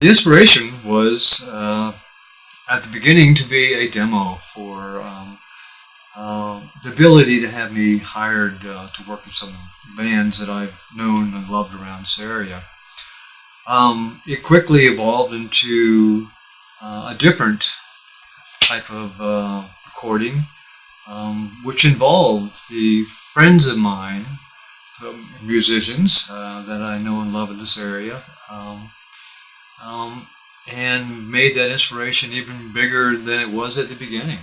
The inspiration was at the beginning to be a demo for the ability to have me hired to work with some bands that I've known and loved around this area. It quickly evolved into a different type of recording, which involved the friends of mine, musicians that I know and love in this area, and made that inspiration even bigger than it was at the beginning.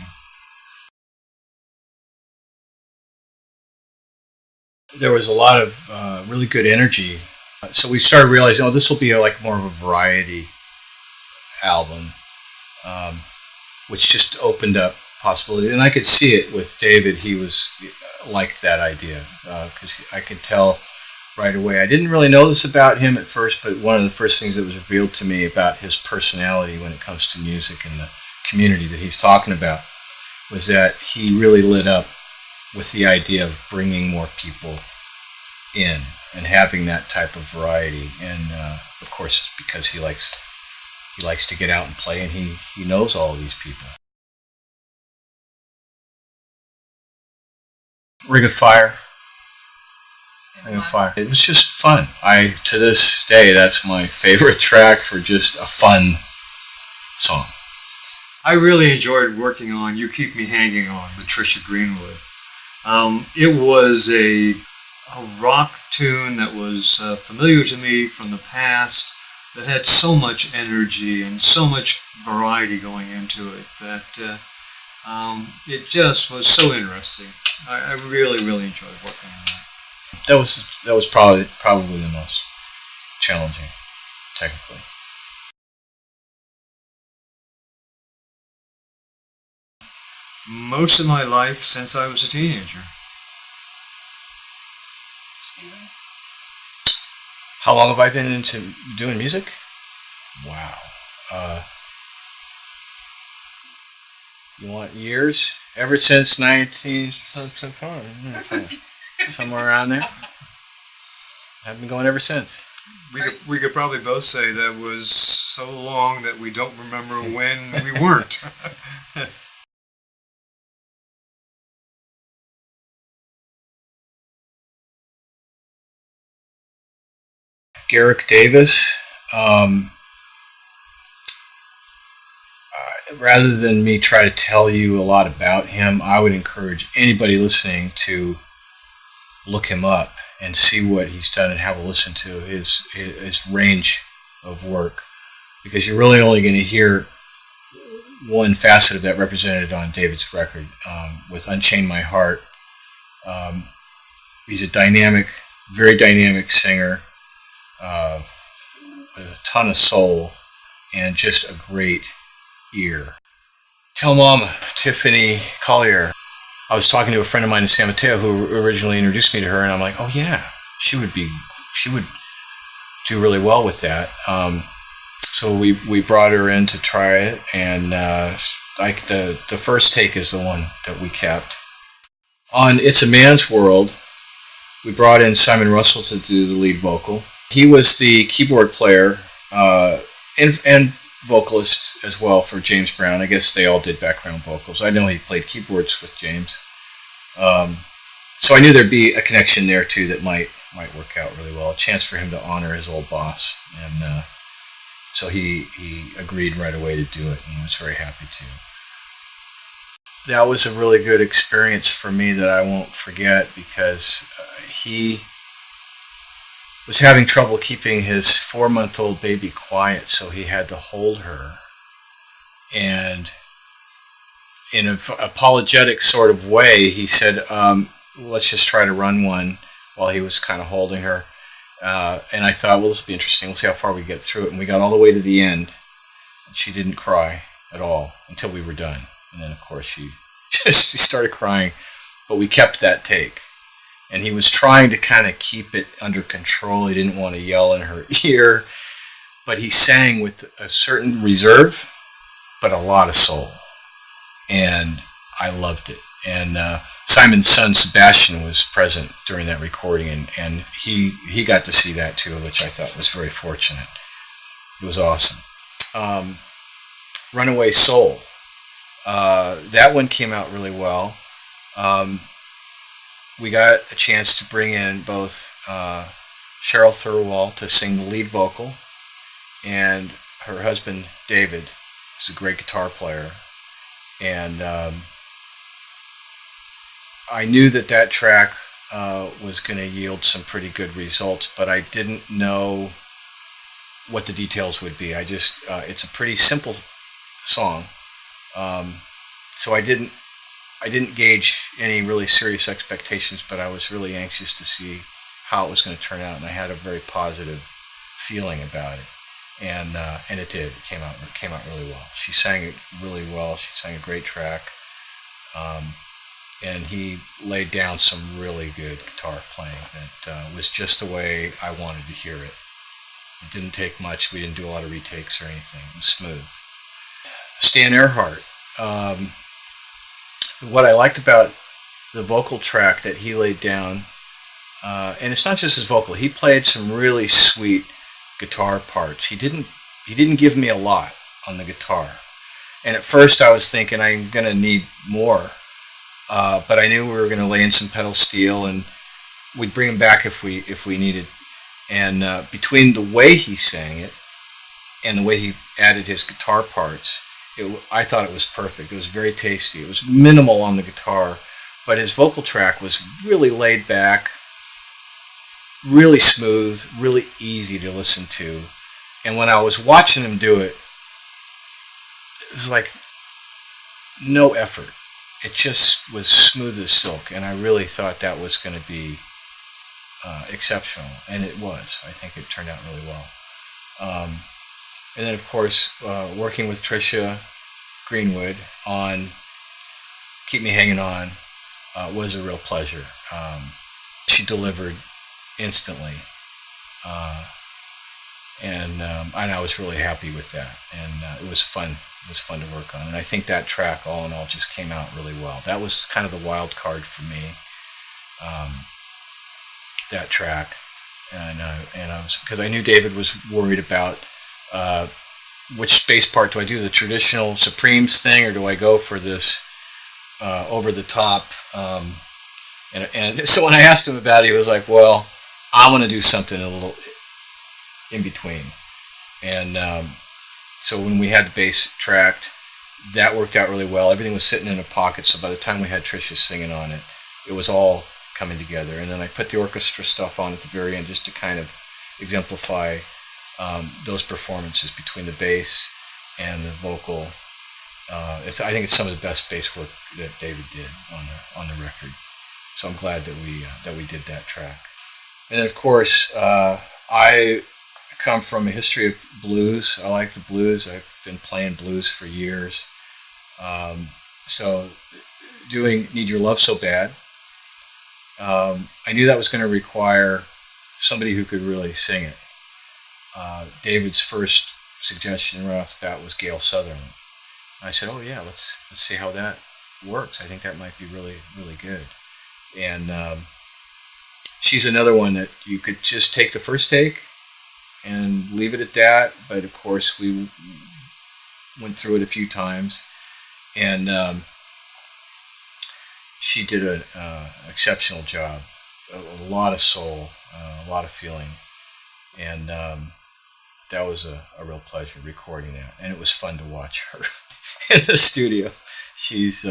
There was a lot of really good energy, so we started realizing, oh, this will be like more of a variety album, which just opened up possibility. And I could see it with David. He was liked that idea because I could tell right away. I didn't really know this about him at first, but one of the first things that was revealed to me about his personality when it comes to music and the community that he's talking about was that he really lit up with the idea of bringing more people in and having that type of variety. And of course, because he likes to get out and play, and he knows all of these people. Ring of Fire. Ring of Fire. It was just fun. To this day, that's my favorite track for just a fun song. I really enjoyed working on You Keep Me Hanging On with Trisha Greenwood. It was a rock tune that was familiar to me from the past, that had so much energy and so much variety going into it that it just was so interesting. I really, really enjoyed working on that. That was probably the most challenging, technically. Most of my life since I was a teenager. Steven? How long have I been into doing music? Wow. You want years? Ever since 1975, somewhere around there. I've been going ever since. We could probably both say that was so long that we don't remember when we weren't. Garrick Davis. Rather than me try to tell you a lot about him, I would encourage anybody listening to look him up and see what he's done and have a listen to his range of work, because you're really only going to hear one facet of that represented on David's record with Unchain My Heart. He's a very dynamic singer, with a ton of soul and just a great ear. Tell Mom, Tiffany Collier. I was talking to a friend of mine in San Mateo who originally introduced me to her, and I'm like, oh yeah, she would do really well with that. So we brought her in to try it, and the first take is the one that we kept. On It's a Man's World, we brought in Simon Russell to do the lead vocal. He was the keyboard player and vocalist as well for James Brown. I guess they all did background vocals. I know he played keyboards with James. So I knew there'd be a connection there too that might work out really well. A chance for him to honor his old boss. And so he agreed right away to do it, and I was very happy to. That was a really good experience for me that I won't forget, because he was having trouble keeping his 4-month-old baby quiet, so he had to hold her. And in an apologetic sort of way, he said, let's just try to run one, while he was kind of holding her. And I thought, well, this will be interesting. We'll see how far we get through it. And we got all the way to the end, and she didn't cry at all until we were done. And then, of course, she started crying, but we kept that take. And he was trying to kind of keep it under control. He didn't want to yell in her ear, but he sang with a certain reserve, but a lot of soul. And I loved it. And Simon's son, Sebastian, was present during that recording, and he got to see that too, which I thought was very fortunate. It was awesome. Runaway Soul. That one came out really well. We got a chance to bring in both Cheryl Thirlwall to sing the lead vocal, and her husband David, who's a great guitar player. And I knew that track was going to yield some pretty good results, but I didn't know what the details would be. It's a pretty simple song, so I didn't gauge any really serious expectations, but I was really anxious to see how it was going to turn out, and I had a very positive feeling about it, and it did. It came out really well. She sang it really well. She sang a great track, and he laid down some really good guitar playing that was just the way I wanted to hear it. It didn't take much. We didn't do a lot of retakes or anything. It was smooth. Stan Earhart. What I liked about the vocal track that he laid down, and it's not just his vocal. He played some really sweet guitar parts. He didn't give me a lot on the guitar, and at first I was thinking I'm gonna need more, but I knew we were gonna lay in some pedal steel, and we'd bring him back if we needed. And between the way he sang it and the way he added his guitar parts, I thought it was perfect. It was very tasty. It was minimal on the guitar, but his vocal track was really laid back, really smooth, really easy to listen to. And when I was watching him do it, it was like no effort. It just was smooth as silk, and I really thought that was going to be exceptional, and it was. I think it turned out really well. And then, of course, working with Tricia Greenwood on Keep Me Hanging On was a real pleasure. She delivered instantly, and I was really happy with that, and it was fun. It was fun to work on, and I think that track, all in all, just came out really well. That was kind of the wild card for me. That track, and I was, because I knew David was worried about which bass part do I do, the traditional Supremes thing, or do I go for this over the top? And so when I asked him about it, he was like, "Well, I want to do something a little in between." And so when we had the bass tracked, that worked out really well. Everything was sitting in a pocket, so by the time we had Tricia singing on it, it was all coming together. And then I put the orchestra stuff on at the very end just to kind of exemplify those performances between the bass and the vocal. I think it's some of the best bass work that David did on the record. So I'm glad that we did that track. And then, of course, I come from a history of blues. I like the blues. I've been playing blues for years. So doing Need Your Love So Bad, I knew that was going to require somebody who could really sing it. David's first suggestion right off the bat was Gail Sutherland. I said, "Oh yeah, let's see how that works. I think that might be really, really good." And she's another one that you could just take the first take and leave it at that. But of course, we went through it a few times, and she did an exceptional job. A lot of soul, a lot of feeling, and that was a real pleasure recording that. And it was fun to watch her in the studio. She's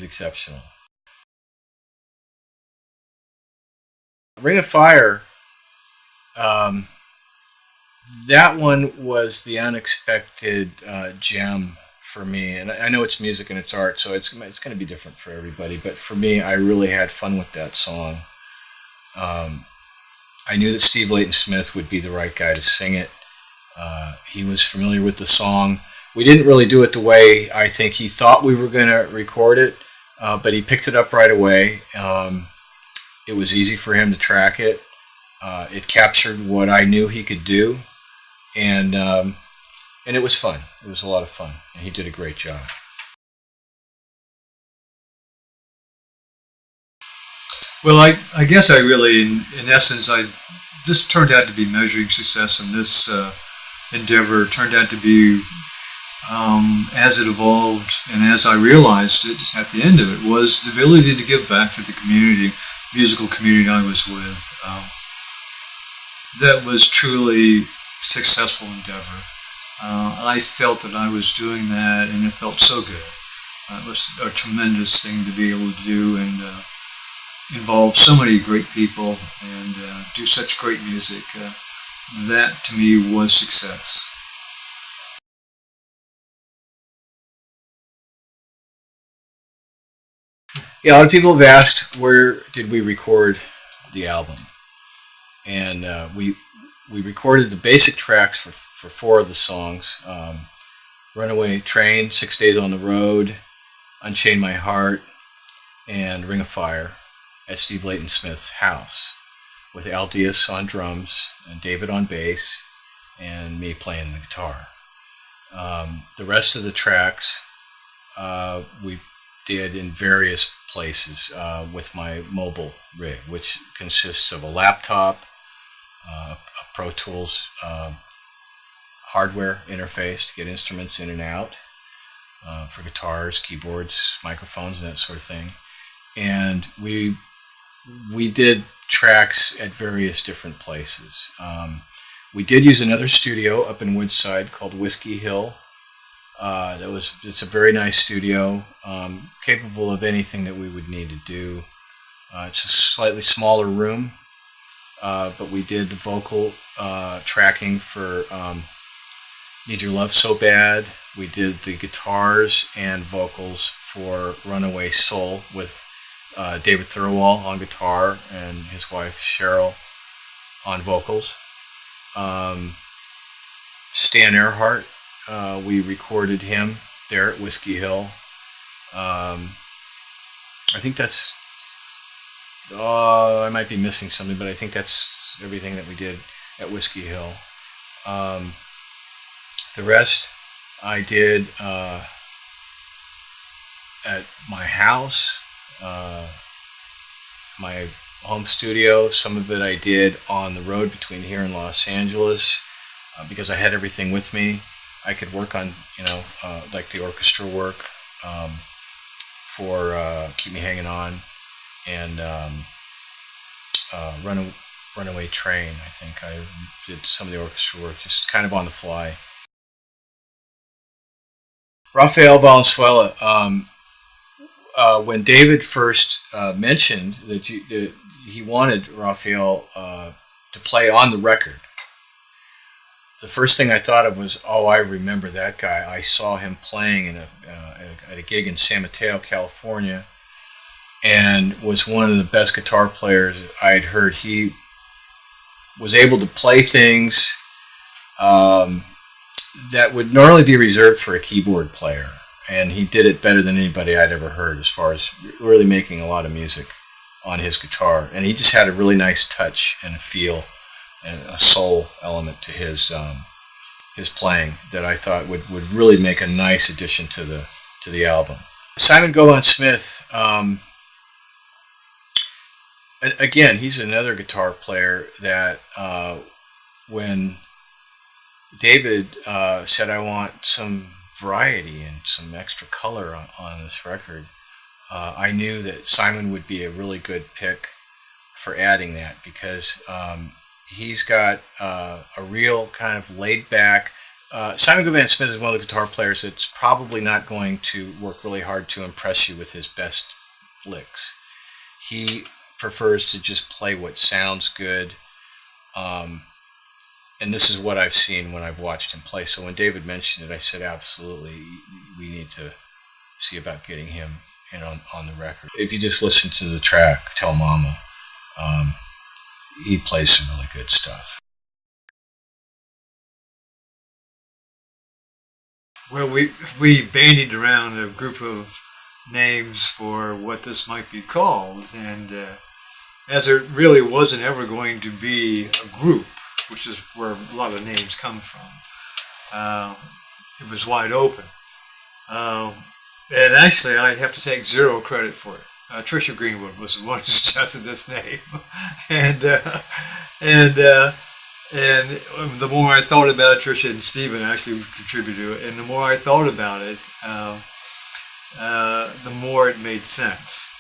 exceptional. Ring of Fire, that one was the unexpected gem for me. And I know it's music and it's art, so it's going to be different for everybody. But for me, I really had fun with that song. I knew that Steve Layton Smith would be the right guy to sing it. He was familiar with the song. We didn't really do it the way I think he thought we were going to record it, but he picked it up right away. It was easy for him to track it. It captured what I knew he could do, and it was fun. It was a lot of fun, and he did a great job. Well, I guess I really, in essence, this turned out to be measuring success in this endeavor turned out to be, as it evolved and as I realized it at the end of it, was the ability to give back to the community, musical community I was with. That was truly successful endeavor. I felt that I was doing that, and it felt so good. It was a tremendous thing to be able to do and involve so many great people and do such great music. That to me was success. Yeah, a lot of people have asked, where did we record the album? And we recorded the basic tracks for 4 of the songs. Runaway Train, 6 Days on the Road, Unchain My Heart, and Ring of Fire at Steve Layton Smith's house, with Altius on drums and David on bass and me playing the guitar. The rest of the tracks we did in various places with my mobile rig, which consists of a laptop, a Pro Tools hardware interface to get instruments in and out for guitars, keyboards, microphones, and that sort of thing. And we did tracks at various different places. We did use another studio up in Woodside called Whiskey Hill. It's a very nice studio, capable of anything that we would need to do. It's a slightly smaller room, but we did the vocal tracking for Need Your Love So Bad. We did the guitars and vocals for Runaway Soul with David Thirlwall on guitar and his wife Cheryl on vocals. Stan Earhart, we recorded him there at Whiskey Hill. I think that's, I might be missing something, but I think that's everything that we did at Whiskey Hill. The rest I did at my house, my home studio. Some of it I did on the road between here and Los Angeles because I had everything with me. I could work on, like the orchestra work for Keep Me Hanging On and Runaway Train. I think I did some of the orchestra work just kind of on the fly. Rafael Valenzuela, when David first mentioned that he wanted Rafael to play on the record, the first thing I thought of was, oh, I remember that guy. I saw him playing at a gig in San Mateo, California, and was one of the best guitar players I'd heard. He was able to play things that would normally be reserved for a keyboard player, and he did it better than anybody I'd ever heard as far as really making a lot of music on his guitar. And he just had a really nice touch and a feel and a soul element to his playing that I thought would really make a nice addition to the album. Simon Govan Smith, again, he's another guitar player that when David said, I want some variety and some extra color on this record, I knew that Simon would be a really good pick for adding that because he's got a real kind of laid back. Simon Govan Smith is one of the guitar players that's probably not going to work really hard to impress you with his best licks. He prefers to just play what sounds good. And this is what I've seen when I've watched him play. So when David mentioned it, I said, absolutely, we need to see about getting him in on the record. If you just listen to the track, Tell Mama, he plays some really good stuff. Well, we bandied around a group of names for what this might be called, and as it really wasn't ever going to be a group, which is where a lot of names come from, it was wide open. And actually, I have to take zero credit for it. Trisha Greenwood was the one who suggested this name, and And the more I thought about it, Trisha and Steven actually contributed to it, and the more I thought about it, the more it made sense.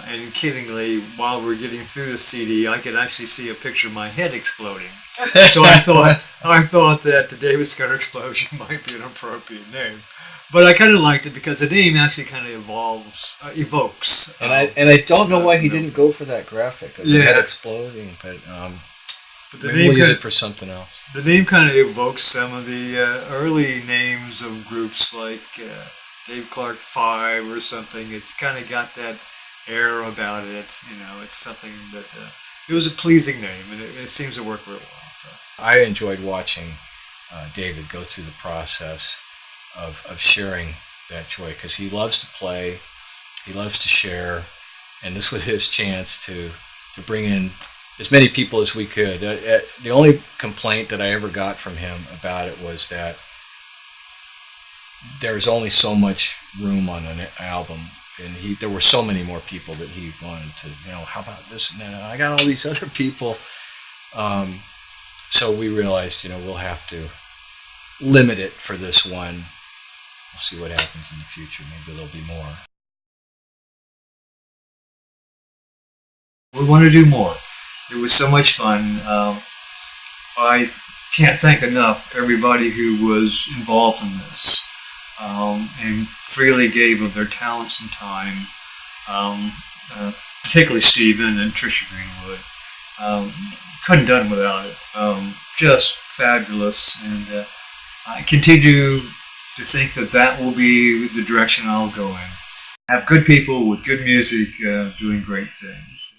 And kiddingly, while we're getting through the CD, I could actually see a picture of my head exploding. So I thought that the David Scudder Explosion might be an appropriate name. But I kind of liked it because the name actually kind of evokes. And I don't know why he didn't go for that graphic of the head exploding, but the maybe we'll use it for something else. The name kind of evokes some of the early names of groups like Dave Clark 5 or something. It's kind of got that air about it. It's something that it was a pleasing name, and it seems to work real well. So I enjoyed watching David go through the process of sharing that joy, because he loves to play, he loves to share, and this was his chance to bring in as many people as we could. The only complaint that I ever got from him about it was that there's only so much room on an album, and there were so many more people that he wanted to, how about this and that? I got all these other people. So we realized, we'll have to limit it for this one. We'll see what happens in the future. Maybe there'll be more. We want to do more. It was so much fun. I can't thank enough everybody who was involved in this and freely gave of their talents and time, particularly Stephen and Trisha Greenwood. Couldn't have done without it. Just fabulous, and I continue to think that will be the direction I'll go in. Have good people with good music doing great things.